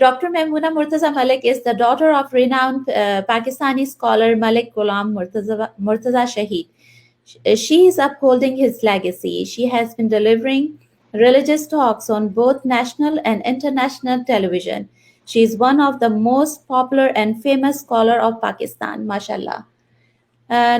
Dr. Maimuna Murtaza Malik is the daughter of renowned Pakistani scholar Malik Ghulam Murtaza Shaheed. She is upholding his legacy. She has been delivering religious talks on both national and international television. She is one of the most popular and famous scholar of Pakistan, mashallah.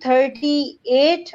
38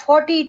40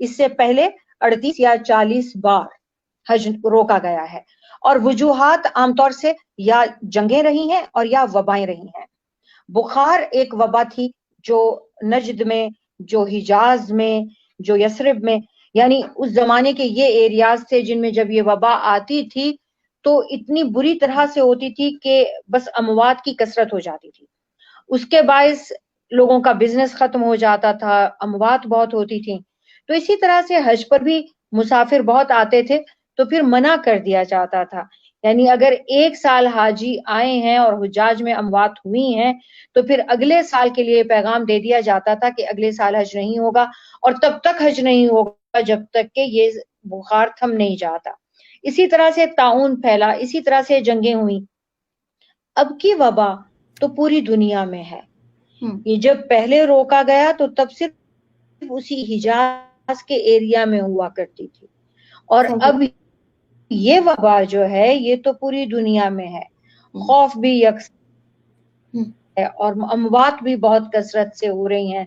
اس سے پہلے 38 یا 40 بار حج روکا گیا ہے، اور وجوہات عام طور سے یا جنگیں رہی ہیں اور یا وبائیں رہی ہیں۔ بخار ایک وبا تھی جو نجد میں، جو حجاز میں، جو یثرب میں، یعنی اس زمانے کے یہ ایریاز تھے جن میں جب یہ وبا آتی تھی تو اتنی بری طرح سے ہوتی تھی کہ بس اموات کی کثرت ہو جاتی تھی، اس کے باعث لوگوں کا بزنس ختم ہو جاتا تھا، اموات بہت ہوتی تھیں۔ تو اسی طرح سے حج پر بھی مسافر بہت آتے تھے تو پھر منع کر دیا جاتا تھا، یعنی اگر ایک سال حاجی آئے ہیں اور حجاج میں اموات ہوئی ہیں تو پھر اگلے سال کے لیے پیغام دے دیا جاتا تھا کہ اگلے سال حج نہیں ہوگا، اور تب تک حج نہیں ہوگا جب تک کہ یہ بخار تھم نہیں جاتا۔ اسی طرح سے طاعون پھیلا، اسی طرح سے جنگیں ہوئیں۔ اب کی وبا تو پوری دنیا میں ہے، یہ جب پہلے روکا گیا تو تب صرف اسی حجاز کے ایریا میں ہوا کرتی تھی، اور اب یہ وبا جو ہے یہ تو پوری دنیا میں ہے، خوف بھی یکساں ہے اور اموات بھی بہت کثرت سے ہو رہی ہیں،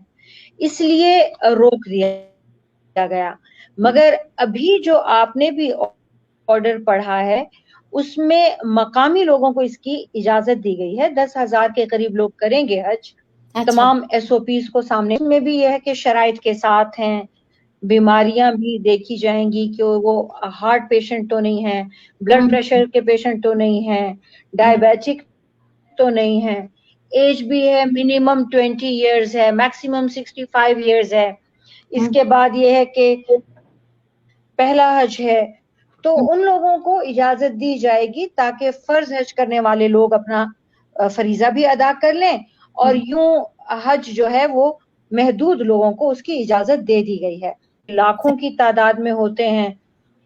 اس لیے روک دیا گیا۔ مگر ابھی جو آپ نے بھی آرڈر پڑھا ہے اس میں مقامی لوگوں کو اس کی اجازت دی گئی ہے، 10,000 کے قریب لوگ کریں گے حج، تمام ایس او پیز کو سامنے میں بھی یہ ہے کہ شرائط کے ساتھ ہیں، بیماریاں بھی دیکھی جائیں گی کہ وہ ہارٹ پیشنٹ تو نہیں ہے، بلڈ پریشر کے پیشنٹ تو نہیں ہے، ڈائبیٹک تو نہیں ہے، ایج بھی ہے منیمم 20 ایئرز ہے، میکسیمم 65 ایئرز ہے، اس کے بعد یہ ہے کہ پہلا حج ہے، تو ان لوگوں کو اجازت دی جائے گی تاکہ فرض حج کرنے والے لوگ اپنا فریضہ بھی ادا کر لیں، اور یوں حج جو ہے وہ محدود لوگوں کو اس کی اجازت دے دی گئی ہے، لاکھوں کی تعداد میں ہوتے ہیں،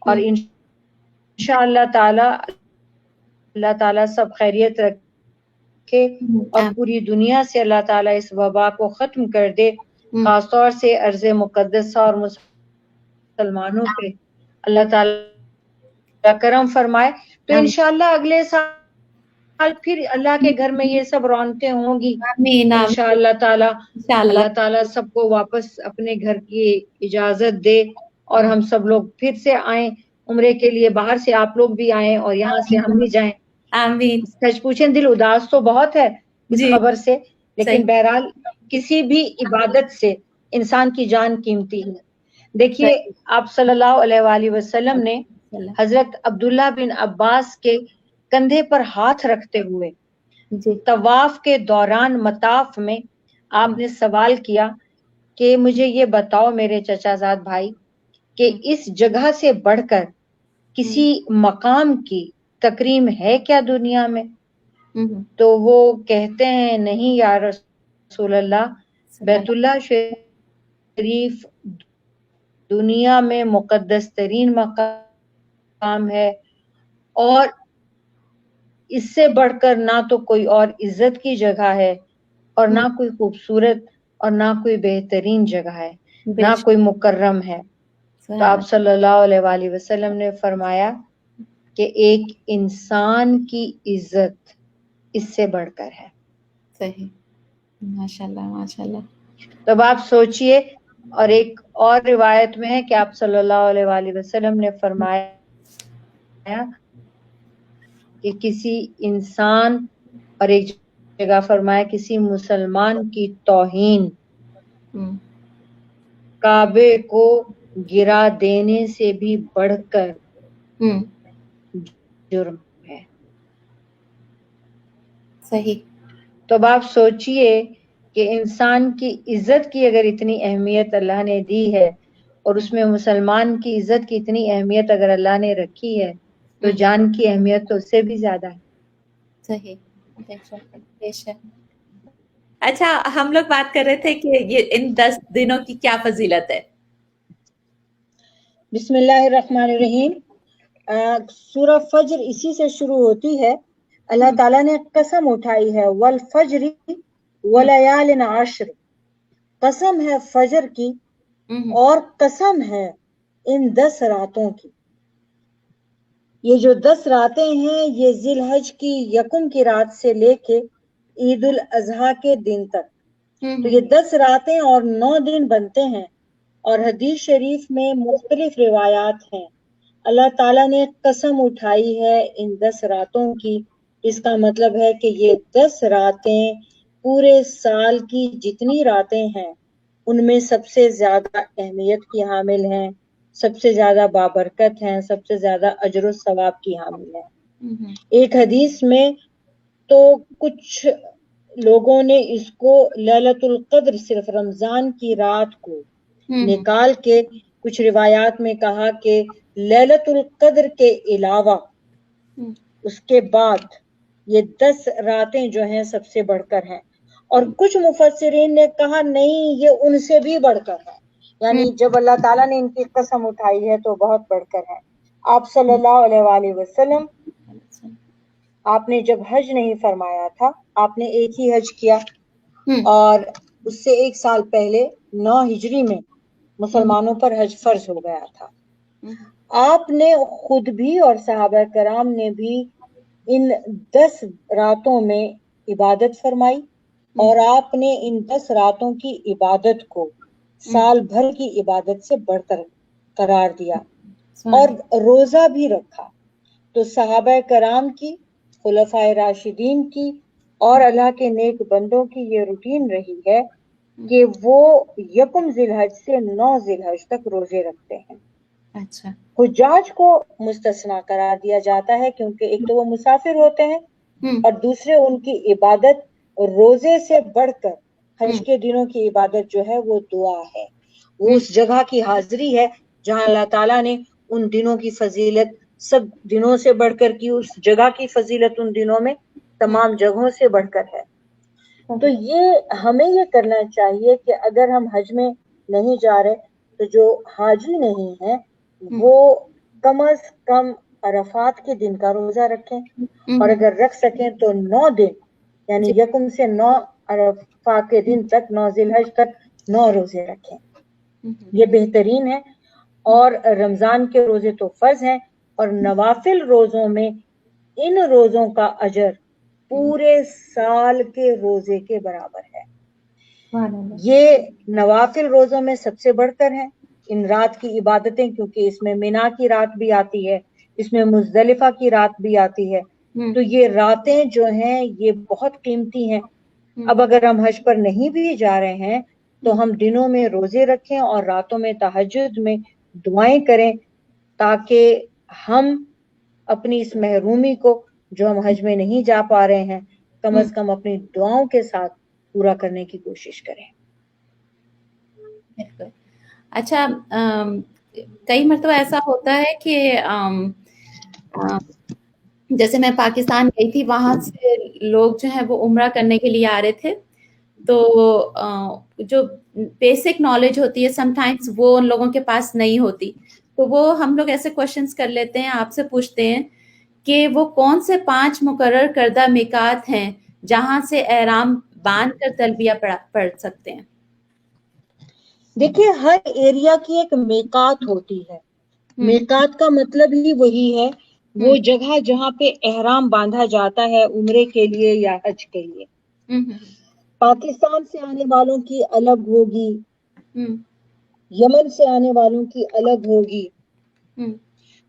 اور انشاءاللہ تعالی اللہ تعالیٰ سب خیریت رکھے اور پوری دنیا سے اللہ تعالیٰ اس وبا کو ختم کر دے، خاص طور سے ارض مقدسہ اور مسلمانوں پہ اللہ تعالیٰ کرم فرمائے۔ تو انشاءاللہ اگلے سال پھر اللہ کے گھر میں یہ سب رونقیں ہوں گی انشاءاللہ تعالیٰ۔ اللہ تعالیٰ سب کو واپس اپنے گھر کی اجازت دے اور ہم سب لوگ پھر سے آئیں عمرے کے لیے، باہر سے آپ لوگ بھی آئیں اور یہاں سے ہم بھی جائیں۔ آمین۔ سچ پوچھیں دل اداس تو بہت ہے اس خبر سے، لیکن بہرحال کسی بھی عبادت سے انسان کی جان قیمتی ہے۔ دیکھیے آپ صلی اللہ علیہ وآلہ وسلم نے حضرت عبداللہ بن عباس کے کندھے پر ہاتھ رکھتے ہوئے طواف کے دوران مطاف میں آپ نے سوال کیا کہ مجھے یہ بتاؤ میرے چچا زاد بھائی کہ اس جگہ سے بڑھ کر کسی مقام کی تکریم ہے کیا دنیا میں؟ تو وہ کہتے ہیں نہیں یا رسول اللہ، بیت اللہ شریف دنیا میں مقدس ترین مقام ہے، اور اس سے بڑھ کر نہ تو کوئی اور عزت کی جگہ ہے اور نہ کوئی خوبصورت اور نہ کوئی بہترین جگہ ہے، نہ کوئی مکرم ہے۔ تو آپ صلی اللہ علیہ وآلہ وسلم نے فرمایا کہ ایک انسان کی عزت اس سے بڑھ کر ہے۔ صحیح، ماشاءاللہ ماشاءاللہ۔ تب آپ سوچئے، اور ایک اور روایت میں ہے کہ آپ صلی اللہ علیہ وآلہ وسلم نے فرمایا کہ کسی انسان، اور ایک جگہ فرمایا کسی مسلمان کی توہین کعبے کو گرا دینے سے بھی بڑھ کر جرم ہے۔ صحیح۔ تو اب آپ سوچئے کہ انسان کی عزت کی اگر اتنی اہمیت اللہ نے دی ہے، اور اس میں مسلمان کی عزت کی اتنی اہمیت اگر اللہ نے رکھی ہے، تو جان کی اہمیت تو اس سے بھی زیادہ ہے۔ صحیح، بے شک۔ اچھا، ہم لوگ بات کر رہے تھے کہ یہ ان 10 دنوں کی کیا فضیلت ہے؟ بسم اللہ الرحمن الرحیم۔ سورہ فجر اسی سے شروع ہوتی ہے۔ اللہ تعالیٰ نے قسم اٹھائی ہے، والفجر ولیال عشر، قسم ہے فجر کی اور قسم ہے ان 10 راتوں کی۔ یہ جو 10 راتیں ہیں یہ ذی الحج کی 1 کی رات سے لے کے عید الاضحیٰ کے دن تک، تو یہ 10 راتیں اور 9 دن بنتے ہیں، اور حدیث شریف میں مختلف روایات ہیں. اللہ تعالیٰ نے قسم اٹھائی ہے ان 10 راتوں کی. اس کا مطلب ہے کہ یہ 10 راتیں پورے سال کی جتنی راتیں ہیں ان میں سب سے زیادہ اہمیت کی حامل ہیں, سب سے زیادہ بابرکت ہیں, سب سے زیادہ اجر و ثواب کی حامل ہیں. ایک حدیث میں تو کچھ لوگوں نے اس کو لیلۃ القدر صرف رمضان کی رات کو نکال کے کچھ روایات میں کہا کہ لیلۃ القدر کے علاوہ اس کے بعد یہ 10 راتیں جو ہیں سب سے بڑھ کر ہیں. اور کچھ مفسرین نے کہا نہیں یہ ان سے بھی بڑھ کر ہے, یعنی جب اللہ تعالیٰ نے ان کی قسم اٹھائی ہے تو بہت بڑھ کر ہے. آپ صلی اللہ علیہ وآلہ وسلم آپ نے جب حج نہیں فرمایا تھا, آپ نے ایک ہی حج کیا, اور اس سے 1 سال پہلے 9 ہجری میں مسلمانوں پر حج فرض ہو گیا تھا. آپ نے خود بھی اور صحابہ کرام نے بھی ان 10 راتوں میں عبادت فرمائی, اور آپ نے ان 10 راتوں کی عبادت کو سال بھر کی عبادت سے بڑھ کر قرار دیا, اور روزہ بھی رکھا. تو صحابہ کرام کی, خلفائے راشدین کی اور اللہ کے نیک بندوں کی یہ روٹین رہی ہے کہ وہ 1 ذی الحج سے 9 ذی الحج تک روزے رکھتے ہیں. اچھا. حجاج کو مستثنا قرار دیا جاتا ہے کیونکہ ایک تو وہ مسافر ہوتے ہیں, اور دوسرے ان کی عبادت روزے سے بڑھ کر حج کے دنوں کی عبادت جو ہے وہ دعا ہے. وہ اس جگہ کی حاضری ہے جہاں اللہ تعالیٰ نے ان دنوں کی فضیلت سب دنوں سے بڑھ کر کی, اس جگہ کی فضیلت ان دنوں میں تمام جگہوں سے بڑھ کر ہے. تو یہ ہمیں یہ کرنا چاہیے کہ اگر ہم حج میں نہیں جا رہے تو جو حاجی نہیں ہے وہ کم از کم عرفات کے دن کا روزہ رکھیں, اور اگر رکھ سکیں تو 9 دن یعنی 1 سے 9 عرفات کے دن تک 9 ذی الحج تک 9 روزے رکھیں. یہ بہترین ہے. اور رمضان کے روزے تو فرض ہیں, اور نوافل روزوں میں ان روزوں کا اجر پورے سال کے روزے کے برابر ہے. یہ نوافل روزوں میں سب سے بڑھ کر ہیں ان رات کی عبادتیں, کیونکہ اس میں منا کی رات بھی آتی ہے, اس میں مزدلفہ کی رات بھی آتی ہے. تو یہ راتیں جو ہیں یہ بہت قیمتی ہیں. اب اگر ہم حج پر نہیں بھی جا رہے ہیں تو ہم دنوں میں روزے رکھیں اور راتوں میں تہجد میں دعائیں کریں, تاکہ ہم اپنی اس محرومی کو جو ہم حج میں نہیں جا پا رہے ہیں کم از کم اپنی دعاؤں کے ساتھ پورا کرنے کی کوشش کریں. بالکل. اچھا, کئی مرتبہ ایسا ہوتا ہے کہ جیسے میں پاکستان گئی تھی, وہاں سے لوگ جو ہیں وہ عمرہ کرنے کے لیے آ رہے تھے, تو جو بیسک نالج ہوتی ہے سم ٹائمز وہ ان لوگوں کے پاس نہیں ہوتی, تو وہ ہم لوگ ایسے کوشچنس کر لیتے ہیں, آپ سے پوچھتے ہیں کہ وہ کون سے 5 مقرر کردہ میقات ہیں جہاں سے احرام باندھ کر تلبیہ پڑھ سکتے ہیں. دیکھیے ہر ایریا کی ایک میقات ہوتی ہے. میقات کا مطلب ہی وہی ہے, وہ جگہ جہاں پہ احرام باندھا جاتا ہے عمرے کے لیے یا حج کے لیے. پاکستان سے آنے والوں کی الگ ہوگی, یمن سے آنے والوں کی الگ ہوگی,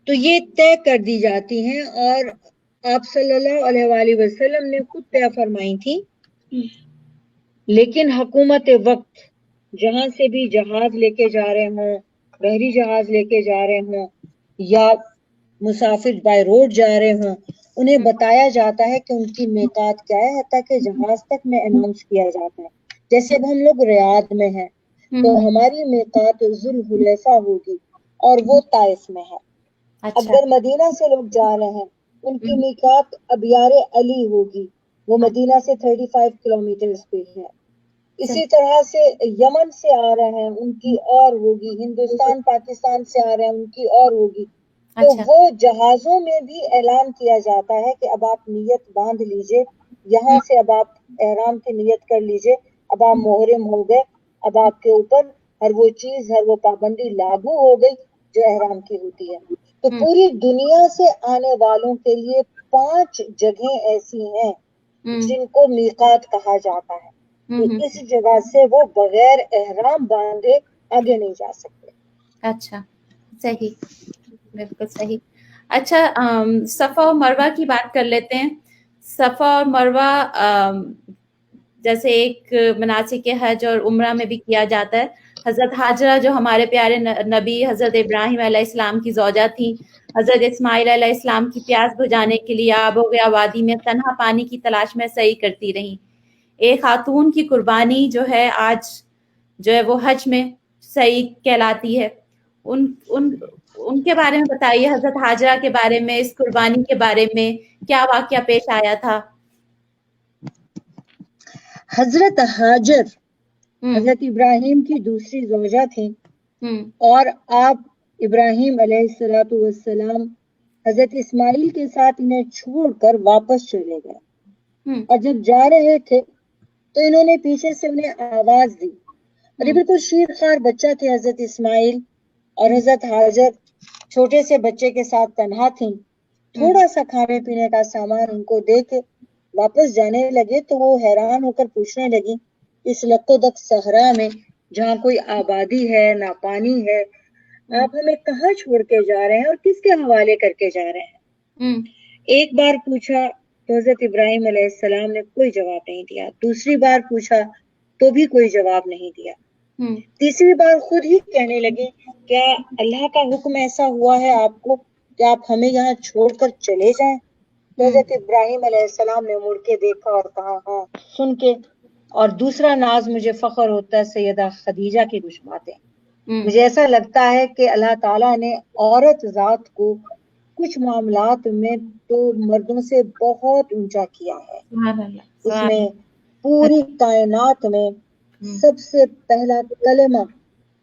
تو یہ طے کر دی جاتی ہیں. اور آپ صلی اللہ علیہ وآلہ وسلم نے خود طے فرمائی تھی. لیکن حکومت وقت جہاں سے بھی جہاز لے کے جا رہے ہوں, بحری جہاز لے کے جا رہے ہوں, یا مسافر بائی روڈ جا رہے ہوں, انہیں بتایا جاتا ہے کہ ان کی میقات کیا ہے, حتیٰ کہ جہاز تک میں اناؤنس کیا جاتا ہے. جیسے اب ہم لوگ ریاض میں ہیں تو ہماری میقات ذوالحلیفہ ہوگی اور وہ طائف میں ہے. اگر مدینہ سے لوگ جا رہے ہیں ان کی میقات ابیار علی ہوگی, وہ مدینہ سے 35 کلومیٹر پہ ہے. اسی طرح سے یمن سے آ رہے ہیں ان کی اور ہوگی, ہندوستان پاکستان سے آ رہے ہیں ان کی اور ہوگی. تو وہ جہازوں میں بھی اعلان کیا جاتا ہے کہ اب آپ نیت باندھ لیجئے, یہاں سے اب آپ احرام کی نیت کر لیجئے, اب آپ محرم ہو گئے, اب آپ کے اوپر ہر وہ چیز ہر وہ پابندی لاگو ہو گئی جو احرام کی ہوتی ہے. تو پوری دنیا سے آنے والوں کے لیے 5 جگہیں ایسی ہیں جن کو میقات کہا جاتا ہے. کہ اس جگہ سے وہ بغیر احرام باندھے آگے نہیں جا سکتے. اچھا صحیح, بالکل صحیح. اچھا صفا اور مروہ کی بات کر لیتے ہیں. صفا اور مروہ جیسے ایک مناسک حج اور عمرہ میں بھی کیا جاتا ہے. حضرت ہاجرہ جو ہمارے پیارے نبی حضرت ابراہیم علیہ السلام کی زوجہ تھی, حضرت اسماعیل علیہ السلام کی پیاس بجھانے کے لیے آب و گیا وادی میں تنہا پانی کی تلاش میں سعی کرتی رہیں. ایک خاتون کی قربانی جو ہے آج جو ہے وہ حج میں سعی کہلاتی ہے. ان کے بارے میں بتائیے, حضرت ہاجرہ کے بارے میں, اس قربانی کے بارے میں کیا واقعہ پیش آیا تھا؟ حضرت ہاجر حضرت ابراہیم کی دوسری زوجہ تھیں, اور آپ ابراہیم علیہ السلام حضرت اسماعیل کے ساتھ انہیں چھوڑ کر واپس چلے گئے, اور جب جا رہے تھے تو انہوں نے پیچھے سے انہیں آواز دی, اور یہ بالکل شیر خوار بچہ تھے حضرت اسماعیل, اور حضرت ہاجر چھوٹے سے بچے کے ساتھ تنہا تھیں. تھوڑا سا کھانے پینے کا سامان ان کو دے کے واپس جانے لگے تو وہ حیران ہو کر پوچھنے لگی, اس لکو دک صحرا میں جہاں کوئی آبادی ہے نہ پانی ہے, آپ ہمیں کہاں چھوڑ کے جا رہے ہیں اور کس کے حوالے کر کے جا رہے ہیں؟ ایک بار پوچھا تو حضرت ابراہیم علیہ السلام نے کوئی جواب نہیں دیا. دوسری بار پوچھا تو بھی کوئی جواب نہیں دیا. تیسری بار خود ہی کہنے لگے, کیا اللہ کا حکم ایسا ہوا ہے آپ کو کہ آپ ہمیں یہاں چھوڑ کر چلے جائیں؟ تو حضرت ابراہیم علیہ السلام نے مڑ کے دیکھا اور کہا, ہاں سن کے, اور دوسرا ناز مجھے فخر ہوتا ہے سیدہ خدیجہ کی کچھ باتیں. مجھے ایسا لگتا ہے کہ اللہ تعالیٰ نے عورت ذات کو کچھ معاملات میں تو مردوں سے بہت اونچا کیا ہے. اس میں پوری کائنات میں سب سے پہلا کلمہ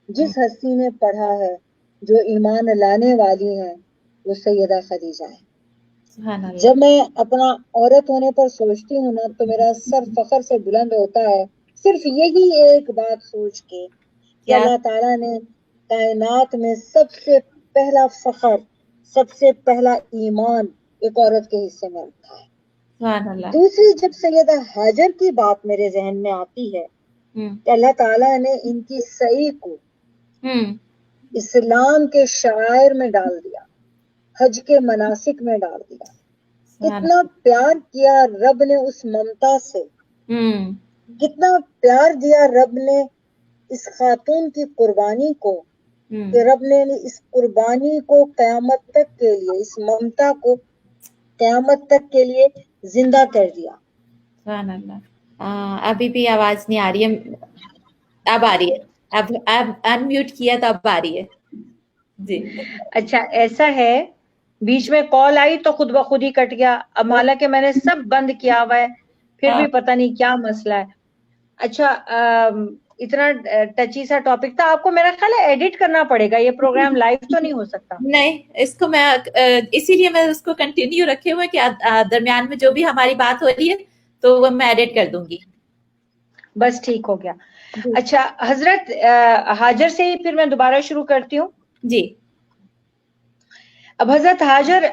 جس ہستی نے پڑھا ہے جو ایمان لانے والی ہے وہ سیدہ خدیجہ ہے. جب میں اپنا عورت ہونے پر سوچتی ہوں نا تو میرا سر فخر سے بلند ہوتا ہے, صرف یہی ایک بات سوچ کے کہ اللہ تعالیٰ نے کائنات میں سب سے پہلا فخر, سب سے پہلا ایمان ایک عورت کے حصے میں رکھا ہے. دوسری جب سیدہ ہاجر کی بات میرے ذہن میں آتی ہے کہ اللہ تعالیٰ نے ان کی سعی کو اسلام کے شعائر میں ڈال دیا, حج کے مناسک میں ڈال دیا. کتنا پیار کیا رب نے اس ممتا سے, کتنا پیار دیا رب نے اس خاتون کی قربانی کو, کہ رب نے اس قربانی کو قیامت تک کے لیے, اس ممتا کو قیامت تک کے لیے زندہ کر دیا. سبحان اللہ. ابھی بھی آواز نہیں آ رہی ہے, اب آ رہی ہے, اب ان میوٹ کیا تو اب آ رہی ہے جی. اچھا ایسا ہے, بیچ میں کال آئی تو خود بخود ہی کٹ گیا. اب حالانکہ میں نے سب بند کیا ہوا ہے پھر بھی پتہ نہیں کیا مسئلہ ہے. اچھا اتنا ٹچی سا ٹاپک تھا, آپ کو میرا خیال ہے ایڈٹ کرنا پڑے گا, یہ پروگرام لائیو تو نہیں ہو سکتا. نہیں, اس کو میں اسی لیے میں اس کو کنٹینیو رکھے ہوئے کہ درمیان میں جو بھی ہماری بات ہو رہی ہے تو وہ میں ایڈٹ کر دوں گی. بس ٹھیک ہو گیا. اچھا حضرت ہاجر سے ہی پھر میں دوبارہ شروع کرتی ہوں. جی. اب حضرت ہاجر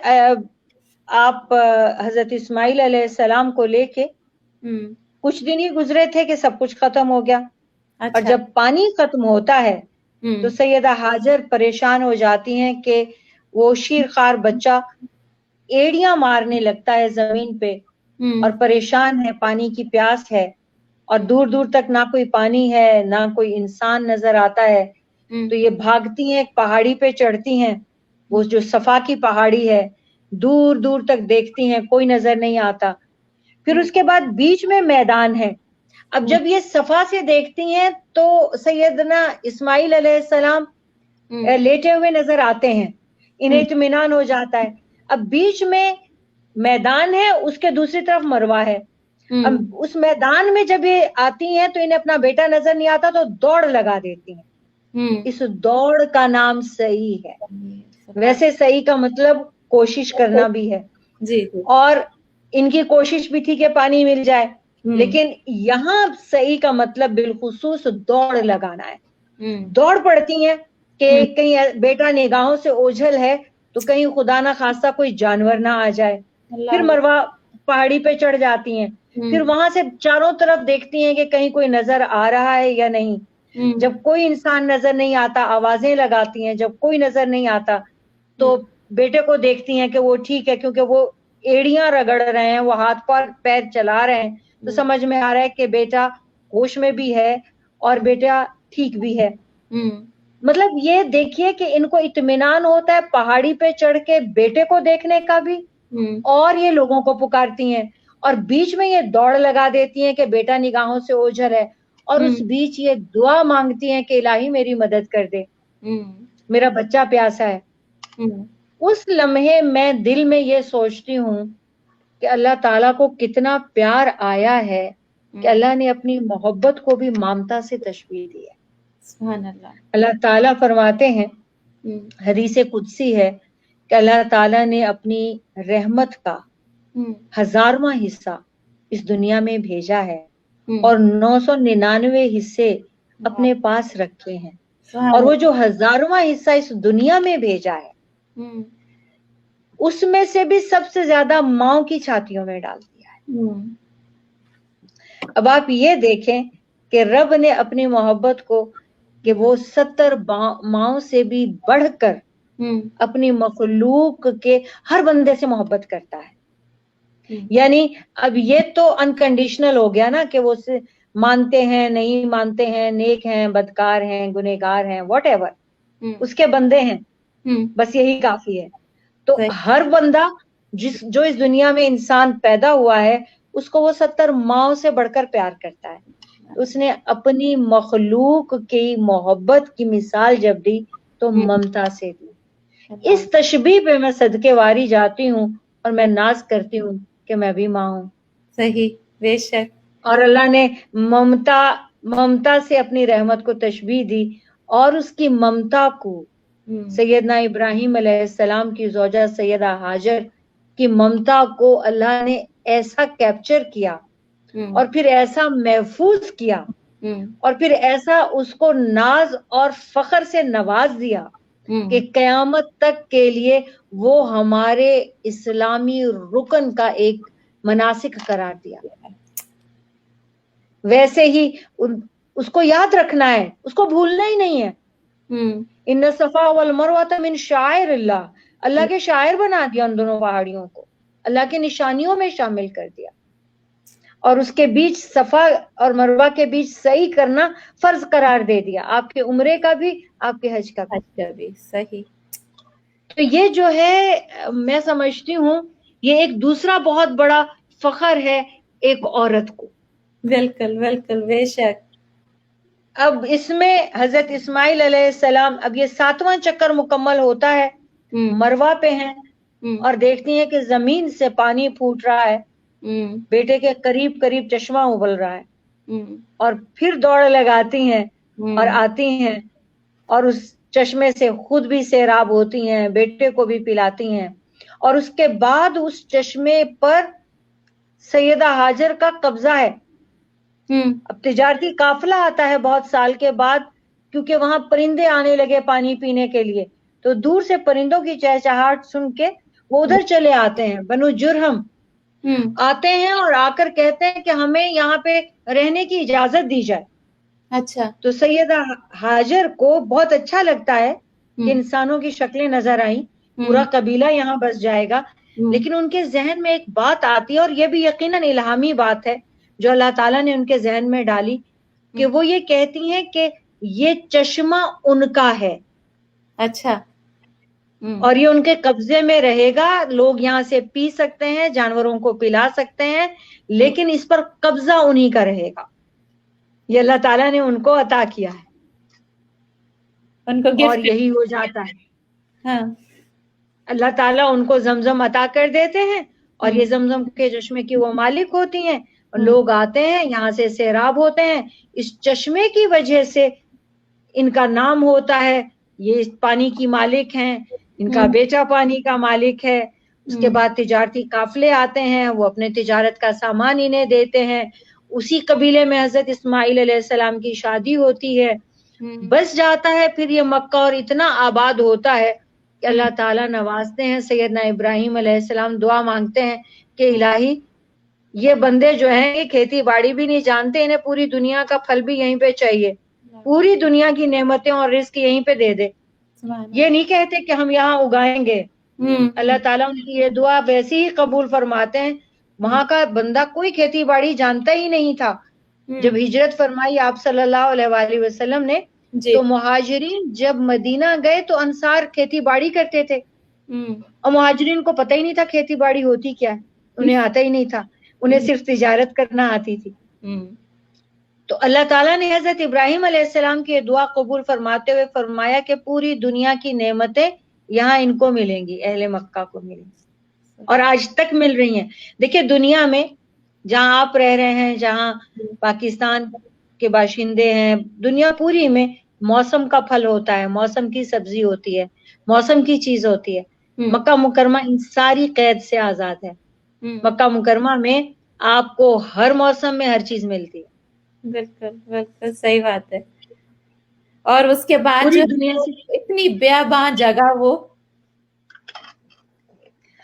آپ حضرت اسماعیل علیہ السلام کو لے کے کچھ دن ہی گزرے تھے کہ سب کچھ ختم ہو گیا. اور جب پانی ختم ہوتا ہے تو سیدہ ہاجر پریشان ہو جاتی ہیں کہ وہ شیرخوار بچہ ایڑیاں مارنے لگتا ہے زمین پہ اور پریشان ہے, پانی کی پیاس ہے, اور دور دور تک نہ کوئی پانی ہے نہ کوئی انسان نظر آتا ہے. تو یہ بھاگتی ہیں, ایک پہاڑی پہ چڑھتی ہیں, وہ جو صفا کی پہاڑی ہے, دور دور تک دیکھتی ہیں کوئی نظر نہیں آتا. پھر اس کے بعد بیچ میں میدان ہے. اب جب یہ صفا سے دیکھتی ہیں تو سیدنا اسماعیل علیہ السلام لیٹے ہوئے نظر آتے ہیں, انہیں اطمینان ہو جاتا ہے. اب بیچ میں میدان ہے, اس کے دوسری طرف مروہ ہے. اب اس میدان میں جب یہ آتی ہیں تو انہیں اپنا بیٹا نظر نہیں آتا تو دوڑ لگا دیتی ہیں. اس دوڑ کا نام سعی ہے. ویسے سعی کا مطلب کوشش کرنا بھی ہے, اور ان کی کوشش بھی تھی کہ پانی مل جائے, لیکن یہاں سعی کا مطلب بالخصوص دوڑ لگانا ہے. دوڑ پڑتی ہیں کہ کہیں بیٹا نگاہوں سے اوجھل ہے تو کہیں خدا نہ خواستہ کوئی جانور نہ آ جائے. پھر مروہ پہاڑی پہ چڑھ جاتی ہیں, پھر وہاں سے چاروں طرف دیکھتی ہیں کہ کہیں کوئی نظر آ رہا ہے یا نہیں. جب کوئی انسان نظر نہیں آتا آوازیں لگاتی ہیں, جب کوئی نظر نہیں آتا تو بیٹے کو دیکھتی ہیں کہ وہ ٹھیک ہے, کیونکہ وہ ایڑیاں رگڑ رہے ہیں, وہ ہاتھ پیر چلا رہے ہیں, تو سمجھ میں آ رہا ہے کہ بیٹا ہوش میں بھی ہے اور بیٹا ٹھیک بھی ہے. مطلب یہ دیکھیے کہ ان کو اطمینان ہوتا ہے پہاڑی پہ چڑھ کے بیٹے کو دیکھنے کا بھی, اور یہ لوگوں کو پکارتی ہیں, اور بیچ میں یہ دوڑ لگا دیتی ہیں کہ بیٹا نگاہوں سے اوجھل ہے, اور اس بیچ یہ دعا مانگتی ہیں کہ الہی میری مدد کر دے, میرا بچہ پیاسا ہے. اس لمحے میں دل میں یہ سوچتی ہوں کہ اللہ تعالیٰ کو کتنا پیار آیا ہے کہ اللہ نے اپنی محبت کو بھی ممتا سے تشبیہ دی ہے. سبحان اللہ. اللہ تعالیٰ فرماتے ہیں, حدیث قدسی ہے کہ اللہ تعالیٰ نے اپنی رحمت کا 1000واں حصہ اس دنیا میں بھیجا ہے اور 999 حصے اپنے پاس رکھے ہیں, اور وہ جو 1000واں حصہ اس دنیا میں بھیجا ہے اس میں سے بھی سب سے زیادہ ماؤں کی چھاتیوں میں ڈال دیا ہے. اب آپ یہ دیکھیں کہ رب نے اپنی محبت کو کہ وہ 70 ماؤں سے بھی بڑھ کر اپنی مخلوق کے ہر بندے سے محبت کرتا ہے. یعنی اب یہ تو انکنڈیشنل ہو گیا نا کہ وہ مانتے ہیں نہیں مانتے ہیں, نیک ہیں بدکار ہیں گنہگار ہیں واٹ ایور, اس کے بندے ہیں, بس یہی کافی ہے. تو ہر بندہ جو اس دنیا میں انسان پیدا ہوا ہے اس کو وہ 70 ماؤں سے بڑھ کر پیار کرتا ہے. اس نے اپنی مخلوق کی محبت کی مثال جب دی تو ممتا سے دی. اس تشبیہ پہ میں صدقے واری جاتی ہوں اور میں ناز کرتی ہوں کہ میں بھی ماں ہوں. صحیح, بے شک. اور اللہ نے ممتا سے اپنی رحمت کو تشبیہ دی, اور اس کی ممتا کو سیدنا ابراہیم علیہ السلام کی زوجہ سیدہ ہاجر کی ممتا کو اللہ نے ایسا کیپچر کیا اور پھر ایسا محفوظ کیا اور پھر ایسا اس کو ناز اور فخر سے نواز دیا کہ قیامت تک کے لیے وہ ہمارے اسلامی رکن کا ایک مناسک قرار دیا. ویسے ہی اس کو یاد رکھنا ہے, اس کو بھولنا ہی نہیں ہے. ان الصفا والمروہ من شعائر اللہ, اللہ کے شاعر بنا دیا ان دونوں پہاڑیوں کو, اللہ کی نشانیوں میں شامل کر دیا, اور اس کے بیچ صفا اور مروہ کے بیچ سعی کرنا فرض قرار دے دیا, آپ کے عمرے کا بھی آپ کے حج کا بھی. صحیح. تو یہ جو ہے میں سمجھتی ہوں یہ ایک دوسرا بہت بڑا فخر ہے ایک عورت کو. بالکل بالکل, بے شک. اب اس میں حضرت اسماعیل علیہ السلام, اب یہ 7واں چکر مکمل ہوتا ہے, مروہ پہ ہیں اور دیکھتی ہیں کہ زمین سے پانی پھوٹ رہا ہے, بیٹے کے قریب قریب چشمہ ابل رہا ہے, اور پھر دوڑ لگاتی ہیں اور آتی ہیں اور اس چشمے سے خود بھی سیراب ہوتی ہیں, بیٹے کو بھی پلاتی ہیں, اور اس کے بعد اس چشمے پر سیدہ ہاجر کا قبضہ ہے. اب تجارتی قافلہ آتا ہے بہت سال کے بعد, کیونکہ وہاں پرندے آنے لگے پانی پینے کے لیے, تو دور سے پرندوں کی چہچہاہٹ سن کے وہ ادھر چلے آتے ہیں, بنو جرہم آتے ہیں اور آ کر کہتے ہیں کہ ہمیں یہاں پہ رہنے کی اجازت دی جائے. اچھا. تو سیدہ ہاجر کو بہت اچھا لگتا ہے کہ انسانوں کی شکلیں نظر آئیں, پورا قبیلہ یہاں بس جائے گا, لیکن ان کے ذہن میں ایک بات آتی ہے, اور یہ بھی یقیناً الہامی بات ہے جو اللہ تعالیٰ نے ان کے ذہن میں ڈالی, کہ وہ یہ کہتی ہیں کہ یہ چشمہ ان کا ہے. اچھا. اور یہ ان کے قبضے میں رہے گا, لوگ یہاں سے پی سکتے ہیں, جانوروں کو پلا سکتے ہیں, لیکن اس پر قبضہ انہی کا رہے گا. یہ اللہ تعالیٰ نے ان کو عطا کیا ہے, ان کو اور یہی ہو جاتا ہے. ہاں. اللہ تعالیٰ ان کو زمزم عطا کر دیتے ہیں, اور یہ زمزم کے چشمے کی وہ مالک ہوتی ہیں, اور لوگ آتے ہیں یہاں سے سیراب ہوتے ہیں. اس چشمے کی وجہ سے ان کا نام ہوتا ہے, یہ پانی کی مالک ہیں, ان کا بیٹا پانی کا مالک ہے. اس کے بعد تجارتی قافلے آتے ہیں, وہ اپنے تجارت کا سامان انہیں دیتے ہیں. اسی قبیلے میں حضرت اسماعیل علیہ السلام کی شادی ہوتی ہے, بس جاتا ہے پھر یہ مکہ, اور اتنا آباد ہوتا ہے کہ اللہ تعالیٰ نوازتے ہیں. سیدنا ابراہیم علیہ السلام دعا مانگتے ہیں کہ الہی یہ بندے جو ہیں یہ کھیتی باڑی بھی نہیں جانتے, انہیں پوری دنیا کا پھل بھی یہیں پہ چاہیے, پوری دنیا کی نعمتیں اور رزق یہیں پہ دے دے. یہ نہیں کہتے کہ ہم یہاں اگائیں گے. اللہ تعالیٰ ان کی یہ دعا ویسے ہی قبول فرماتے ہیں. وہاں کا بندہ کوئی کھیتی باڑی جانتا ہی نہیں تھا. جب ہجرت فرمائی آپ صلی اللہ علیہ وآلہ وسلم نے تو مہاجرین جب مدینہ گئے تو انصار کھیتی باڑی کرتے تھے, اور مہاجرین کو پتہ ہی نہیں تھا کھیتی باڑی ہوتی کیا ہے, انہیں آتا ہی نہیں تھا, انہیں صرف تجارت کرنا آتی تھی. تو اللہ تعالیٰ نے حضرت ابراہیم علیہ السلام کی دعا قبول فرماتے ہوئے فرمایا کہ پوری دنیا کی نعمتیں یہاں ان کو ملیں گی, اہل مکہ کو ملیں گی, اور آج تک مل رہی ہیں. دیکھیں دنیا میں جہاں آپ رہ رہے ہیں, جہاں پاکستان کے باشندے ہیں, دنیا پوری میں موسم کا پھل ہوتا ہے, موسم کی سبزی ہوتی ہے, موسم کی چیز ہوتی ہے. مکہ مکرمہ ان ساری قید سے آزاد ہے. مکہ مکرمہ میں آپ کو ہر موسم میں ہر چیز ملتی ہے. بالکل بالکل صحیح بات ہے. اور اس کے بعد پوری جو دنیا سے, اتنی بیابان جگہ وہ,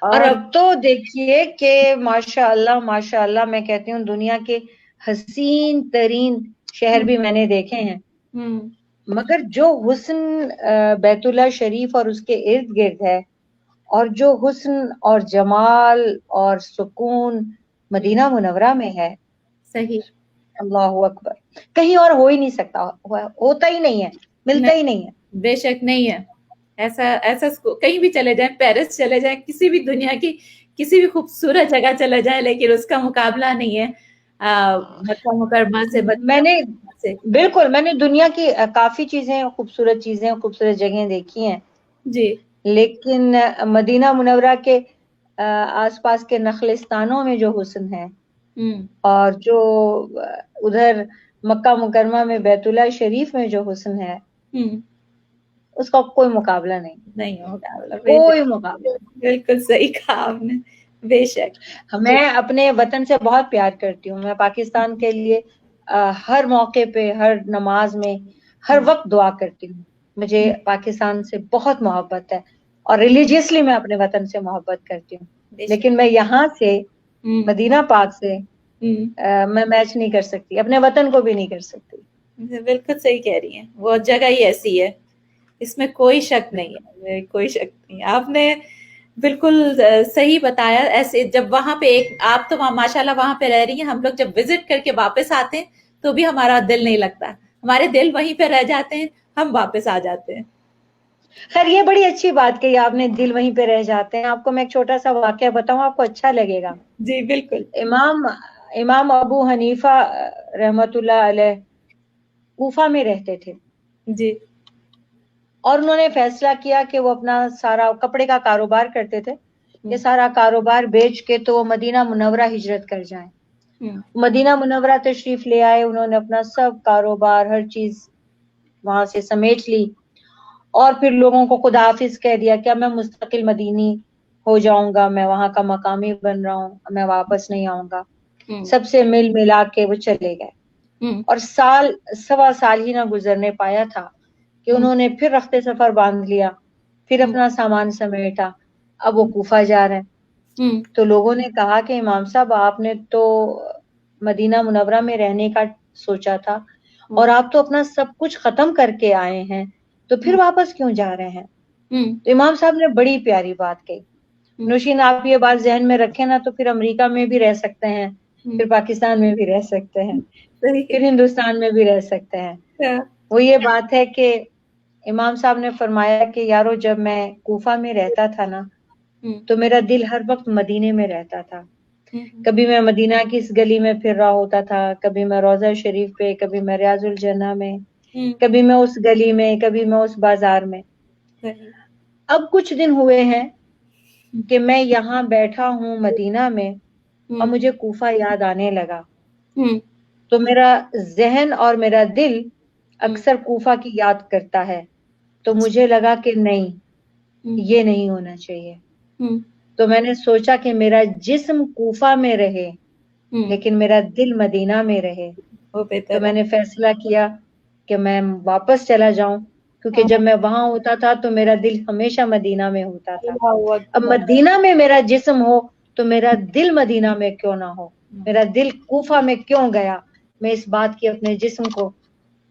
اور اب تو دیکھیے کہ ماشاء اللہ میں کہتی ہوں دنیا کے حسین ترین شہر بھی میں نے دیکھے ہیں, مگر جو حسن بیت اللہ شریف اور اس کے ارد گرد ہے, اور جو حسن اور جمال اور سکون مدینہ منورہ میں ہے, صحیح, اللہ اکبر, کہیں اور ہو ہی نہیں سکتا, ہوتا ہی نہیں ہے, ملتا ہی نہیں ہے. بے شک نہیں ہے ایسا کہیں بھی چلے جائیں, پیرس چلے جائیں, کسی بھی دنیا کی کسی بھی خوبصورت جگہ چلے جائیں, لیکن اس کا مقابلہ نہیں ہے مکہ مکرمہ سے. بالکل میں نے دنیا کی کافی چیزیں, خوبصورت چیزیں, خوبصورت جگہیں دیکھی ہیں جی, لیکن مدینہ منورہ کے آس پاس کے نخلستانوں میں جو حسن ہے, اور جو ادھر مکہ مکرمہ میں بیت اللہ شریف میں جو حسن ہے, اس کا کوئی مقابلہ نہیں مقابلہ, کوئی مقابلہ. بالکل صحیح کہا آپ نے. بے شک میں اپنے وطن سے بہت پیار کرتی ہوں. میں پاکستان کے لیے ہر موقع پہ, ہر نماز میں, ہر وقت دعا کرتی ہوں. مجھے پاکستان سے بہت محبت ہے, اور ریلیجیسلی میں اپنے وطن سے محبت کرتی ہوں. لیکن میں یہاں سے, مدینہ پاک سے میں میچ نہیں کر سکتی, اپنے وطن کو بھی نہیں کر سکتی. بالکل صحیح کہہ رہی ہیں, وہ جگہ ہی ایسی ہے, اس میں کوئی شک نہیں ہے, کوئی شک نہیں. آپ نے بالکل صحیح بتایا. ایسے جب وہاں پہ آپ تو ماشاءاللہ وہاں پہ رہ رہی ہیں, ہم لوگ جب وزٹ کر کے واپس آتے ہیں تو بھی ہمارا دل نہیں لگتا, ہمارے دل وہیں پہ رہ جاتے ہیں, ہم واپس آ جاتے ہیں. خیر یہ بڑی اچھی بات کہی آپ نے, دل وہیں پہ رہ جاتے ہیں. آپ کو میں ایک چھوٹا سا واقعہ بتاؤں, آپ کو اچھا لگے گا. جی بالکل. امام ابو حنیفہ رحمت اللہ علیہ کوفہ میں رہتے تھے. جی. اور انہوں نے فیصلہ کیا کہ وہ اپنا سارا کپڑے کا کاروبار کرتے تھے, یہ سارا کاروبار بیچ کے تو وہ مدینہ منورہ ہجرت کر جائیں. مدینہ منورہ تشریف لے آئے, انہوں نے اپنا سب کاروبار, ہر چیز وہاں سے سمیٹ لی, اور پھر لوگوں کو خدا حافظ کہہ دیا کہ میں مستقل مدینی ہو جاؤں گا, میں وہاں کا مقامی بن رہا ہوں, میں واپس نہیں آؤں گا. سب سے مل ملا کے وہ چلے گئے, اور سوا سال ہی نہ گزرنے پایا تھا کہ انہوں نے پھر رخت سفر باندھ لیا, پھر اپنا سامان سمیٹا. اب وہ کوفہ جا رہے ہیں. تو لوگوں نے کہا کہ امام صاحب آپ نے تو مدینہ منورہ میں رہنے کا سوچا تھا, اور آپ تو اپنا سب کچھ ختم کر کے آئے ہیں, تو پھر واپس کیوں جا رہے ہیں؟ تو امام صاحب نے بڑی پیاری بات کہی. نوشین آپ یہ بات ذہن میں رکھیں نا, تو پھر امریکہ میں بھی رہ سکتے ہیں, پھر پاکستان میں بھی رہ سکتے ہیں, پھر ہندوستان میں بھی رہ سکتے ہیں. وہ یہ بات ہے کہ امام صاحب نے فرمایا کہ یارو جب میں کوفہ میں رہتا تھا نا, تو میرا دل ہر وقت مدینے میں رہتا تھا. کبھی میں مدینہ کی اس گلی میں پھر رہا ہوتا تھا, کبھی میں روضہ شریف پہ, کبھی میں ریاض الجنہ میں, کبھی میں اس گلی میں, کبھی میں اس بازار میں. اب کچھ دن ہوئے ہیں کہ میں یہاں بیٹھا ہوں مدینہ میں, اور مجھے کوفہ یاد آنے لگا. تو میرا ذہن اور میرا دل اکثر کوفہ کی یاد کرتا ہے. تو مجھے لگا کہ نہیں, یہ نہیں ہونا چاہیے. تو میں نے سوچا کہ میرا جسم کوفہ میں رہے, لیکن میرا دل مدینہ میں رہے. تو میں نے فیصلہ کیا کہ میں واپس چلا جاؤں, کیونکہ جب میں وہاں ہوتا تھا تو میرا دل ہمیشہ مدینہ میں ہوتا تھا. اب مدینہ میں میرا جسم ہو تو میرا دل مدینہ میں کیوں نہ ہو, میرا دل کوفہ میں کیوں گیا. میں اس بات کی اپنے جسم کو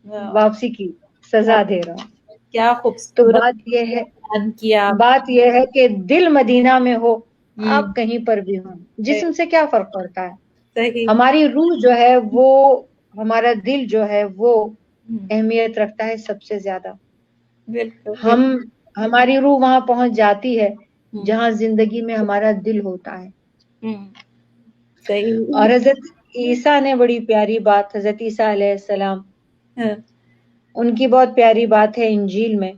واپسی کی سزا دے رہا ہوں. کیا تو خوبصورت بات یہ ہے بیان کیا. بات یہ ہے کہ دل مدینہ میں ہو ہوں، آپ کہیں پر بھی ہوں, جسم سے کیا فرق پڑتا ہے. صحیح. ہماری روح جو ہے وہ, ہمارا دل جو ہے وہ ہوں، اہمیت رکھتا ہے سب سے زیادہ. بالکل. ہماری روح وہاں پہنچ جاتی ہے ہوں، جہاں زندگی میں ہمارا دل ہوتا ہے. ہوں، صحیح. اور حضرت عیسیٰ نے بڑی پیاری بات, حضرت عیسیٰ علیہ السلام, ہاں، ان کی بہت پیاری بات ہے انجیل میں.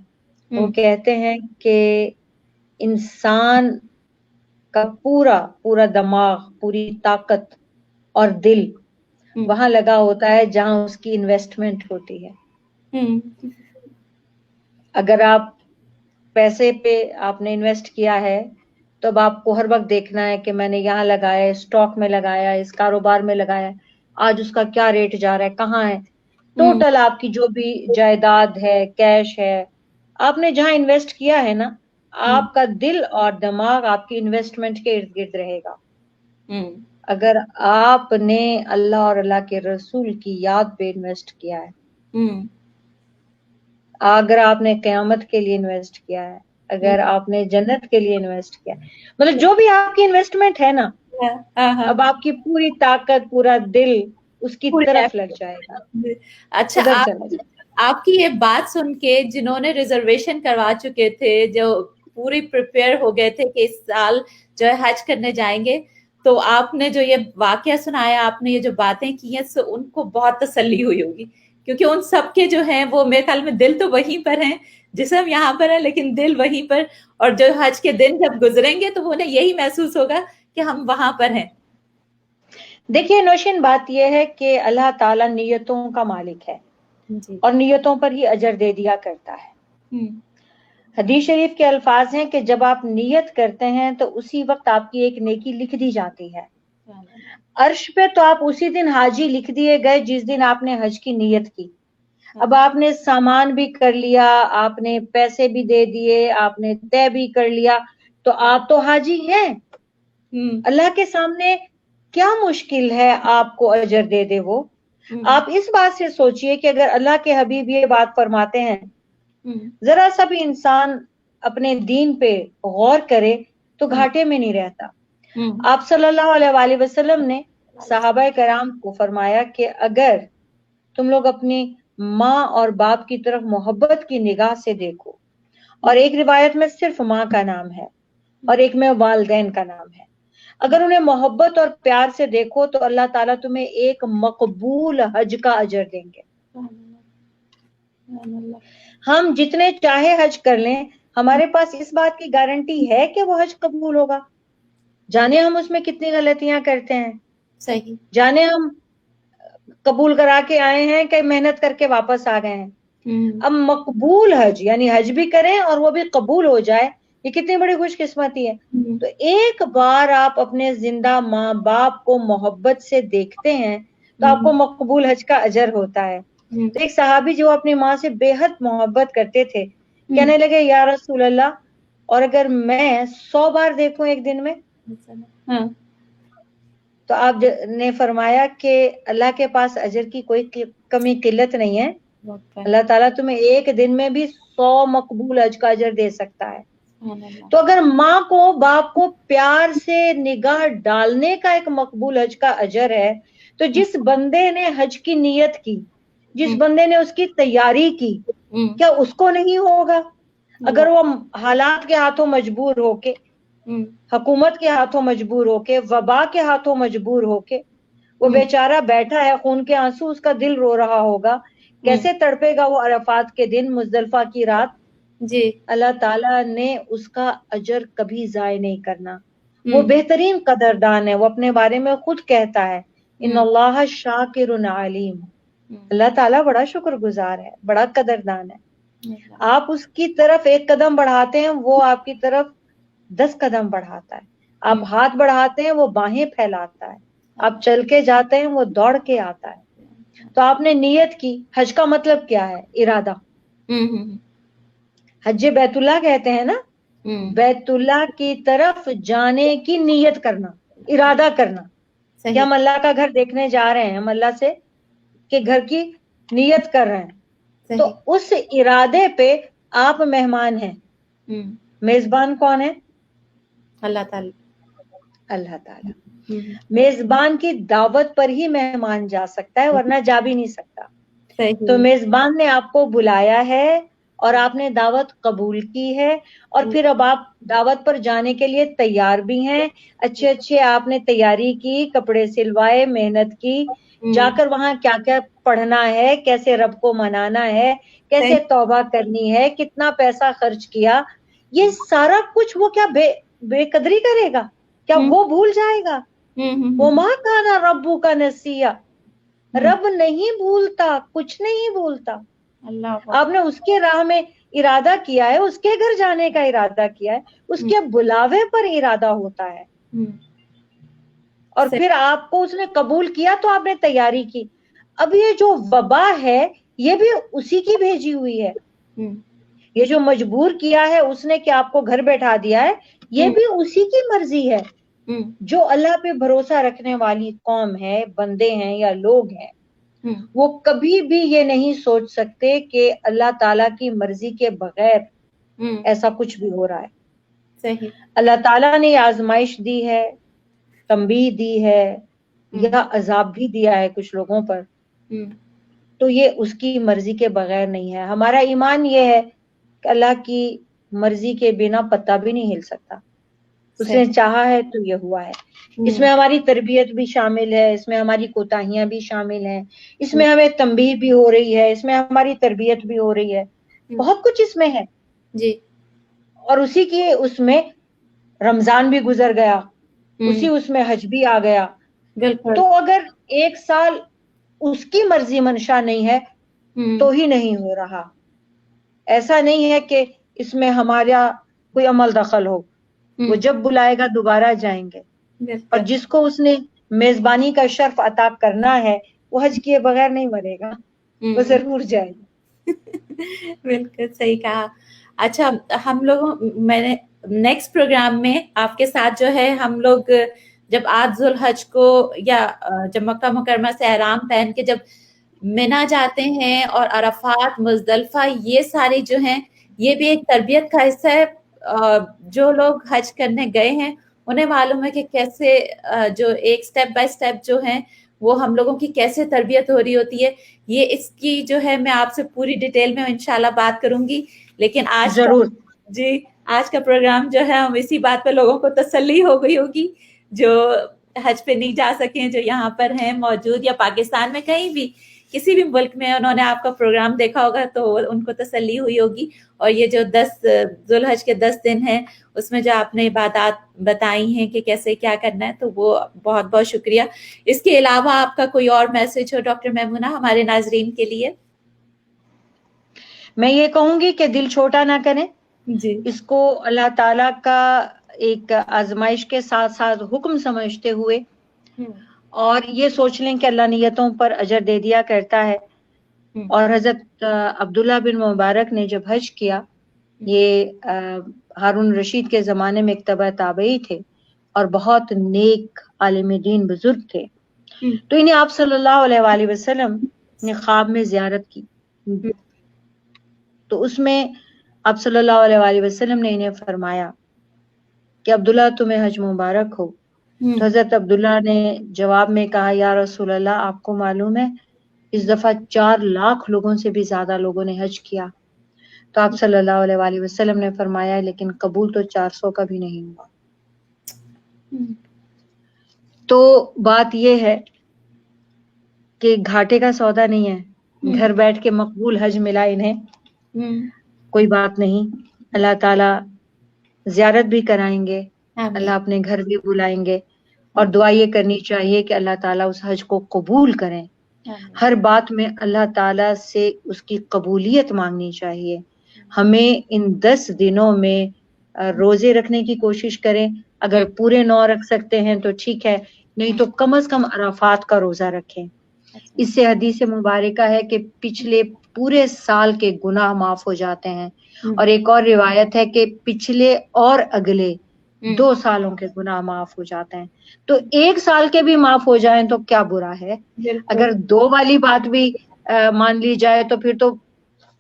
وہ ہوں، کہتے ہیں کہ انسان کا پورا دماغ, پوری طاقت اور دل ہوں، وہاں لگا ہوتا ہے جہاں اس کی انویسٹمنٹ ہوتی ہے. ہوں، اگر آپ پیسے پہ آپ نے انویسٹ کیا ہے تو اب آپ کو ہر وقت دیکھنا ہے کہ میں نے یہاں لگایا ہے, اسٹاک میں لگایا ہے, اس کاروبار میں لگایا ہے, آج اس کا کیا ریٹ جا رہا ہے, کہاں ہے. ہوں، ٹوٹل آپ کی جو بھی جائیداد ہے, کیش ہے, آپ نے جہاں انویسٹ کیا ہے نا, ہوں، آپ کا دل اور دماغ آپ کی انویسٹمنٹ کے ارد گرد رہے گا. ہوں، اگر آپ نے اللہ اور اللہ کے رسول کی یاد پہ انویسٹ کیا ہے, ہوں، اگر آپ نے قیامت کے لیے انویسٹ کیا ہے, اگر آپ نے جنت کے لیے انویسٹ کیا ہے, مطلب جو بھی آپ کی انویسٹمنٹ ہے نا, ہاں، ہاں، ہاں، اب آپ کی پوری طاقت, پورا دل اس کی پوری طرف لگ ایفٹ. جائے گا, اچھا، ادھر چلا جائے گا. آپ کی یہ بات سن کے جنہوں نے ریزرویشن کروا چکے تھے, جو پوری پریپیئر ہو گئے تھے کہ اس سال جو ہے حج کرنے جائیں گے, تو آپ نے جو یہ واقعہ سنایا, آپ نے یہ جو باتیں کی ہیں, تو ان کو بہت تسلی ہوئی ہوگی, کیونکہ ان سب کے جو ہیں وہ میرے خیال میں دل تو وہیں پر ہیں, جسم یہاں پر ہے لیکن دل وہیں پر, اور جو حج کے دن جب گزریں گے تو انہیں یہی محسوس ہوگا کہ ہم وہاں پر ہیں. دیکھیے نوشین, بات یہ ہے کہ اللہ تعالیٰ نیتوں کا مالک ہے جی. اور نیتوں پر ہی اجر دے دیا کرتا ہے. حدیث شریف کے الفاظ ہیں کہ جب آپ نیت کرتے ہیں تو اسی وقت آپ کی ایک نیکی لکھ دی جاتی ہے. عرش پہ تو آپ اسی دن حاجی لکھ دیے گئے جس دن آپ نے حج کی نیت کی. اب آپ نے سامان بھی کر لیا, آپ نے پیسے بھی دے دیے, آپ نے طے بھی کر لیا, تو آپ تو حاجی ہیں. اللہ کے سامنے کیا مشکل ہے آپ کو اجر دے دے وہ. آپ اس بات سے سوچئے کہ اگر اللہ کے حبیب یہ بات فرماتے ہیں, ذرا سا بھی انسان اپنے دین پہ غور کرے تو گھاٹے میں نہیں رہتا. آپ صلی اللہ علیہ وآلہ وسلم نے صحابہ کرام کو فرمایا کہ اگر تم لوگ اپنی ماں اور باپ کی طرف محبت کی نگاہ سے دیکھو, اور ایک روایت میں صرف ماں کا نام ہے اور ایک میں والدین کا نام ہے, اگر انہیں محبت اور پیار سے دیکھو تو اللہ تعالیٰ تمہیں ایک مقبول حج کا اجر دیں گے. ہم جتنے چاہے حج کر لیں, ہمارے پاس اس بات کی گارنٹی ہے کہ وہ حج قبول ہوگا؟ جانے ہم اس میں کتنی غلطیاں کرتے ہیں, صحیح. جانے ہم قبول کرا کے آئے ہیں کہ محنت کر کے واپس آ گئے ہیں. اب مقبول حج یعنی حج بھی کریں اور وہ بھی قبول ہو جائے, یہ کتنی بڑی خوش قسمتی ہے. تو ایک بار آپ اپنے زندہ ماں باپ کو محبت سے دیکھتے ہیں تو آپ کو مقبول حج کا اجر ہوتا ہے. تو ایک صحابی جو اپنی ماں سے بے حد محبت کرتے تھے, کہنے لگے یا رسول اللہ, اور اگر میں 100 بار دیکھوں ایک دن میں؟ تو آپ نے فرمایا کہ اللہ کے پاس اجر کی کوئی کمی قلت نہیں ہے, اللہ تعالیٰ تمہیں ایک دن میں بھی 100 مقبول حج کا اجر دے سکتا ہے. تو اگر ماں کو باپ کو پیار سے نگاہ ڈالنے کا ایک مقبول حج کا اجر ہے, تو جس بندے نے حج کی نیت کی, جس بندے نے اس کی تیاری کی, کیا اس کو نہیں ہوگا؟ اگر وہ حالات کے ہاتھوں مجبور ہو کے, حکومت کے ہاتھوں مجبور ہو کے, وبا کے ہاتھوں مجبور ہو کے, وہ بیچارہ بیٹھا ہے, خون کے آنسو اس کا دل رو رہا ہوگا, کیسے تڑپے گا وہ عرفات کے دن, مزدلفہ کی رات. جی. اللہ تعالیٰ نے اس کا اجر کبھی ضائع نہیں کرنا. وہ بہترین قدردان ہے, وہ اپنے بارے میں خود کہتا ہے ان اللہ شاکر علیم, اللہ تعالیٰ بڑا شکر گزار ہے, بڑا قدردان ہے. آپ اس کی طرف ایک قدم بڑھاتے ہیں, وہ آپ کی طرف 10 قدم بڑھاتا ہے. آپ ہاتھ بڑھاتے ہیں, وہ باہیں پھیلاتا ہے. آپ چل کے جاتے ہیں, وہ دوڑ کے آتا ہے. تو آپ نے نیت کی. حج کا مطلب کیا ہے؟ ارادہ. حج بیت اللہ کہتے ہیں نا, بیت اللہ کی طرف جانے کی نیت کرنا, ارادہ کرنا کہ ہم اللہ کا گھر دیکھنے جا رہے ہیں, ہم اللہ سے کہ گھر کی نیت کر رہے ہیں. تو اس ارادے پہ آپ مہمان ہیں. میزبان کون ہے؟ اللہ تعالی. اللہ تعالی. میزبان کی دعوت پر ہی مہمان جا سکتا ہے, ورنہ جا بھی نہیں سکتا. تو میزبان نے آپ کو بلایا ہے اور آپ نے دعوت قبول کی ہے, اور پھر اب آپ دعوت پر جانے کے لیے تیار بھی ہیں. اچھے آپ نے تیاری کی, کپڑے سلوائے, محنت کی, جا کر وہاں کیا کیا پڑھنا ہے, کیسے رب کو منانا ہے, کیسے توبہ کرنی ہے, کتنا پیسہ خرچ کیا, یہ سارا کچھ وہ کیا بے قدری کرے گا؟ کیا وہ بھول جائے گا؟ وہ ماں کانا ربو کا نسیہ, رب نہیں بھولتا, کچھ نہیں بھولتا. آپ نے اس کے راہ میں ارادہ کیا ہے, اس کے گھر جانے کا ارادہ کیا ہے, اس کے بلاوے پر ارادہ ہوتا ہے, اور پھر آپ کو اس نے قبول کیا تو آپ نے تیاری کی. اب یہ جو وبا ہے یہ بھی اسی کی بھیجی ہوئی ہے. یہ جو مجبور کیا ہے اس نے کہ آپ کو گھر بیٹھا دیا ہے, یہ بھی اسی کی مرضی ہے. جو اللہ پہ بھروسہ رکھنے والی قوم ہے, بندے ہیں یا لوگ ہیں, وہ کبھی بھی یہ نہیں سوچ سکتے کہ اللہ تعالی کی مرضی کے بغیر ایسا کچھ بھی ہو رہا ہے. صحیح. اللہ تعالیٰ نے آزمائش دی ہے, تنبیہ دی ہے, یا عذاب بھی دیا ہے کچھ لوگوں پر, تو یہ اس کی مرضی کے بغیر نہیں ہے. ہمارا ایمان یہ ہے کہ اللہ کی مرضی کے بنا پتا بھی نہیں ہل سکتا. اس نے چاہا ہے تو یہ ہوا ہے. اس میں ہماری تربیت بھی شامل ہے, اس میں ہماری کوتاہیاں بھی شامل ہیں, اس میں ہمیں تنبیہ بھی ہو رہی ہے, اس میں ہماری تربیت بھی ہو رہی ہے, بہت کچھ اس میں ہے. جی. اور اسی کی اس میں رمضان بھی گزر گیا, اسی اس میں حج بھی آ گیا. تو اگر ایک سال اس کی مرضی منشا نہیں ہے تو ہی نہیں ہو رہا. ایسا نہیں ہے کہ اس میں ہمارا کوئی عمل دخل ہو. وہ جب بلائے گا دوبارہ جائیں گے, اور جس کو اس نے میزبانی کا شرف عطا کرنا ہے وہ حج کیے بغیر نہیں مرے گا, وہ ضرور جائے گا. بالکل صحیح کہا. اچھا, ہم لوگوں میں نے نیکسٹ پروگرام میں آپ کے ساتھ جو ہے ہم لوگ جب آج ذوالحج کو یا جب مکہ مکرمہ سے احرام پہن کے جب منا جاتے ہیں اور عرفات, مزدلفہ, یہ ساری جو ہیں یہ بھی ایک تربیت کا حصہ ہے. جو لوگ حج کرنے گئے ہیں انہیں معلوم ہے کہ کیسے جو ایک سٹیپ بائی سٹیپ جو ہیں وہ ہم لوگوں کی کیسے تربیت ہو رہی ہوتی ہے. یہ اس کی جو ہے میں آپ سے پوری ڈیٹیل میں انشاءاللہ بات کروں گی, لیکن آج ضرور جی آج کا پروگرام جو ہے ہم اسی بات پہ لوگوں کو تسلی ہو گئی ہوگی جو حج پہ نہیں جا سکیں, جو یہاں پر ہیں موجود یا پاکستان میں کہیں بھی کسی بھی ملک میں انہوں نے آپ کا پروگرام دیکھا ہوگا تو ان کو تسلی ہوئی ہوگی. اور یہ جو 10 ذوالحج کے 10 دن ہیں اس میں جو آپ نے عبادات بتائی ہیں کہ کیسے کیا کرنا ہے, تو وہ بہت بہت شکریہ. اس کے علاوہ آپ کا کوئی اور میسج ہو ڈاکٹر میمونہ ہمارے ناظرین کے لیے؟ میں یہ کہوں گی کہ دل چھوٹا نہ کریں. جی. اس کو اللہ تعالیٰ کا ایک آزمائش کے ساتھ ساتھ حکم سمجھتے ہوئے اور یہ سوچ لیں کہ اللہ نیتوں پر اجر دے دیا کرتا ہے. اور حضرت عبداللہ بن مبارک نے جب حج کیا, یہ ہارون رشید کے زمانے میں ایک تبع تابعی تھے اور بہت نیک عالم دین بزرگ تھے, تو انہیں آپ صلی اللہ علیہ وآلہ وسلم نے خواب میں زیارت کی. تو اس میں آپ صلی اللہ علیہ وآلہ وسلم نے انہیں فرمایا کہ عبداللہ تمہیں حج مبارک ہو. تو حضرت عبداللہ نے جواب میں کہا, یا رسول اللہ آپ کو معلوم ہے اس دفعہ 4 لاکھ لوگوں سے بھی زیادہ لوگوں نے حج کیا. تو آپ صلی اللہ علیہ وآلہ وسلم نے فرمایا لیکن قبول تو 400 کا بھی نہیں ہوا. تو بات یہ ہے کہ گھاٹے کا سودا نہیں ہے, گھر بیٹھ کے مقبول حج ملا انہیں, کوئی بات نہیں. اللہ تعالی زیارت بھی کرائیں گے, اللہ اپنے گھر بھی بلائیں گے, اور دعا یہ کرنی چاہیے کہ اللہ تعالیٰ اس حج کو قبول کریں. ہر بات میں اللہ تعالیٰ سے اس کی قبولیت مانگنی چاہیے. ہمیں ان 10 دنوں میں روزے رکھنے کی کوشش کریں, اگر پورے 9 رکھ سکتے ہیں تو ٹھیک ہے, نہیں تو کم از کم عرفات کا روزہ رکھیں. اس سے حدیث مبارکہ ہے کہ پچھلے پورے سال کے گناہ معاف ہو جاتے ہیں, اور ایک اور روایت ہے کہ پچھلے اور اگلے 2 سالوں کے گناہ معاف ہو جاتے ہیں. تو 1 سال کے بھی معاف ہو جائیں تو کیا برا ہے. اگر 2 والی بات بھی مان لی جائے تو پھر تو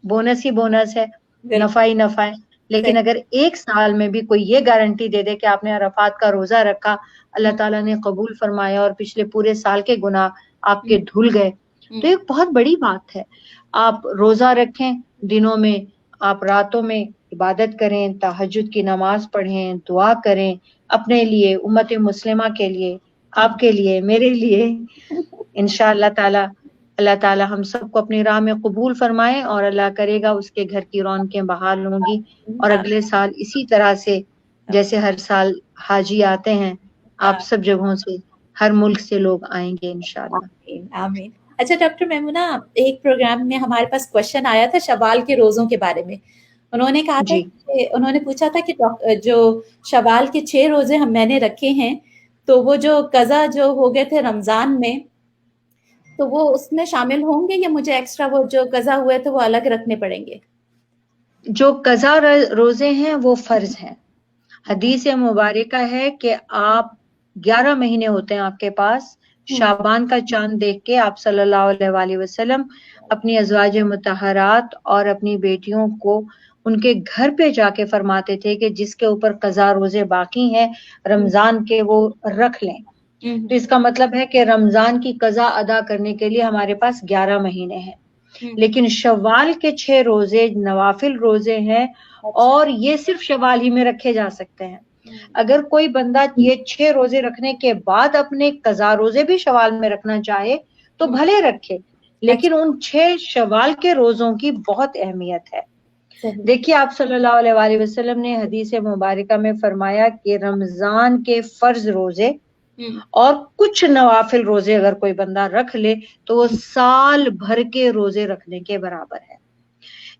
بونس ہی بونس ہے, نفع ہی نفع ہے. لیکن اگر ایک سال میں بھی کوئی یہ گارنٹی دے دے کہ آپ نے عرفات کا روزہ رکھا, اللہ تعالیٰ نے قبول فرمایا اور پچھلے پورے سال کے گناہ آپ کے دھل گئے, تو ایک بہت بڑی بات ہے. آپ روزہ رکھیں دنوں میں, آپ راتوں میں عبادت کریں, تہجد کی نماز پڑھیں, دعا کریں اپنے لیے, امت مسلمہ کے لیے, آپ کے لیے, میرے لیے. انشاءاللہ تعالی اللہ تعالی ہم سب کو اپنی راہ میں قبول فرمائے, اور اللہ کرے گا اس کے گھر کی رونقیں بحال ہوں گی, اور اگلے سال اسی طرح سے جیسے ہر سال حاجی آتے ہیں آپ سب جگہوں سے, ہر ملک سے لوگ آئیں گے انشاءاللہ. آمین. اچھا ڈاکٹر میمونہ, ایک پروگرام میں ہمارے پاس کوشچن آیا تھا شوال کے روزوں کے بارے میں. انہوں نے کہا تھا جی کہ انہوں نے پوچھا تھا کہ جو شوال کے 6 روزے میں نے رکھے ہیں, تو وہ جو قضا جو ہو گئے تھے رمضان میں, تو وہ اس میں شامل ہوں گے یا مجھے ایکسٹرا وہ جو قضا ہوئے تھے وہ الگ رکھنے پڑیں گے؟ جو قضا روزے ہیں وہ فرض ہیں. حدیث مبارکہ ہے کہ آپ 11 مہینے ہوتے ہیں آپ کے پاس, شعبان کا چاند دیکھ کے آپ صلی اللہ علیہ وآلہ وسلم اپنی ازواج مطہرات اور اپنی بیٹیوں کو ان کے گھر پہ جا کے فرماتے تھے کہ جس کے اوپر قضا روزے باقی ہیں رمضان کے وہ رکھ لیں. تو اس کا مطلب ہے کہ رمضان کی قضا ادا کرنے کے لیے ہمارے پاس 11 مہینے ہیں. لیکن شوال کے 6 روزے نوافل روزے ہیں, اور یہ صرف شوال ہی میں رکھے جا سکتے ہیں. اگر کوئی بندہ یہ 6 روزے رکھنے کے بعد اپنے قضا روزے بھی شوال میں رکھنا چاہے تو بھلے رکھے, لیکن ان 6 شوال کے روزوں کی بہت اہمیت ہے. دیکھیے آپ صلی اللہ علیہ وآلہ وسلم نے حدیث مبارکہ میں فرمایا کہ رمضان کے فرض روزے اور کچھ نوافل روزے اگر کوئی بندہ رکھ لے تو وہ سال بھر کے روزے رکھنے کے برابر ہے.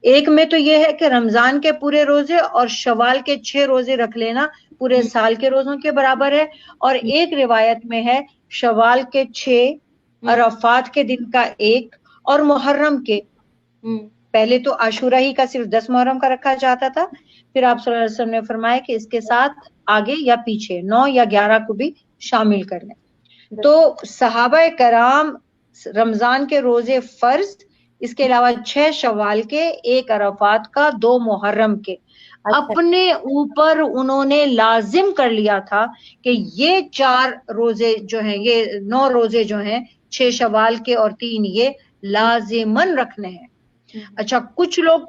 ایک میں تو یہ ہے کہ رمضان کے پورے روزے اور شوال کے 6 روزے رکھ لینا پورے سال کے روزوں کے برابر ہے. اور ایک روایت میں ہے شوال کے 6, عرفات کے دن کا 1, اور محرم کے, پہلے تو عاشورہ ہی کا صرف 10 محرم کا رکھا جاتا تھا, پھر آپ صلی اللہ علیہ وسلم نے فرمایا کہ اس کے ساتھ آگے یا پیچھے 9 یا 11 کو بھی شامل کر لیں. تو صحابہ کرام رمضان کے روزے فرض, اس کے علاوہ 6 شوال کے, 1 عرفات کا, 2 محرم کے, اپنے اوپر انہوں نے لازم کر لیا تھا کہ یہ 4 روزے جو ہیں, یہ 9 روزے جو ہیں 6 شوال کے اور 3 یہ لازماً رکھنے ہیں. اچھا کچھ لوگ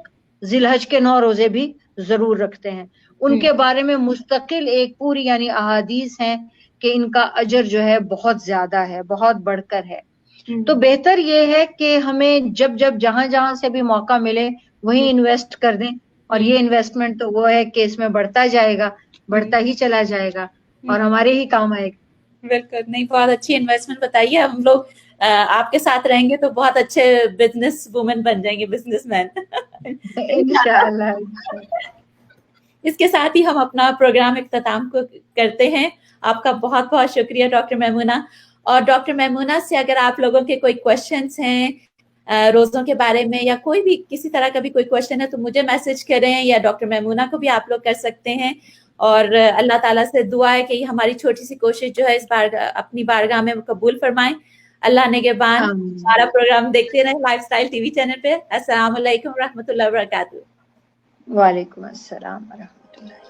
ذی الحج کے 9 روزے بھی ضرور رکھتے ہیں, ان کے بارے میں مستقل ایک پوری یعنی احادیث ہیں کہ ان کا اجر جو ہے بہت زیادہ ہے, بہت بڑھ کر ہے. تو بہتر یہ ہے کہ ہمیں جب جہاں جہاں سے بھی موقع ملے وہیں انویسٹ کر دیں, اور یہ انویسٹمنٹ تو وہ ہے کہ اس میں بڑھتا جائے گا, بڑھتا ہی چلا جائے گا اور ہمارے ہی کام آئے گا. بالکل, نہیں بہت اچھی انویسٹمنٹ بتائیے. ہم لوگ آپ کے ساتھ رہیں گے تو بہت اچھے بزنس وومن بن جائیں گے, بزنس مین انشاءاللہ. اس کے ساتھ ہی ہم اپنا پروگرام اختتام کو کرتے ہیں. آپ کا بہت بہت شکریہ ڈاکٹر میمونہ. اور ڈاکٹر میمونہ سے اگر آپ لوگوں کے کوئی کوشچنس ہیں روزوں کے بارے میں, یا کوئی بھی کسی طرح کا بھی کوئی کوشچن ہے, تو مجھے میسج کریں, یا ڈاکٹر میمونہ کو بھی آپ لوگ کر سکتے ہیں. اور اللہ تعالیٰ سے دعا ہے کہ یہ ہماری چھوٹی سی کوشش جو ہے اس بار اپنی بارگاہ میں قبول فرمائیں. اللہ نگہبان. ہمارا پروگرام دیکھتے رہیں life style T V channel پہ. السلام علیکم ورحمۃ اللہ وبرکاتہ. وعلیکم السلام ورحمۃ اللہ.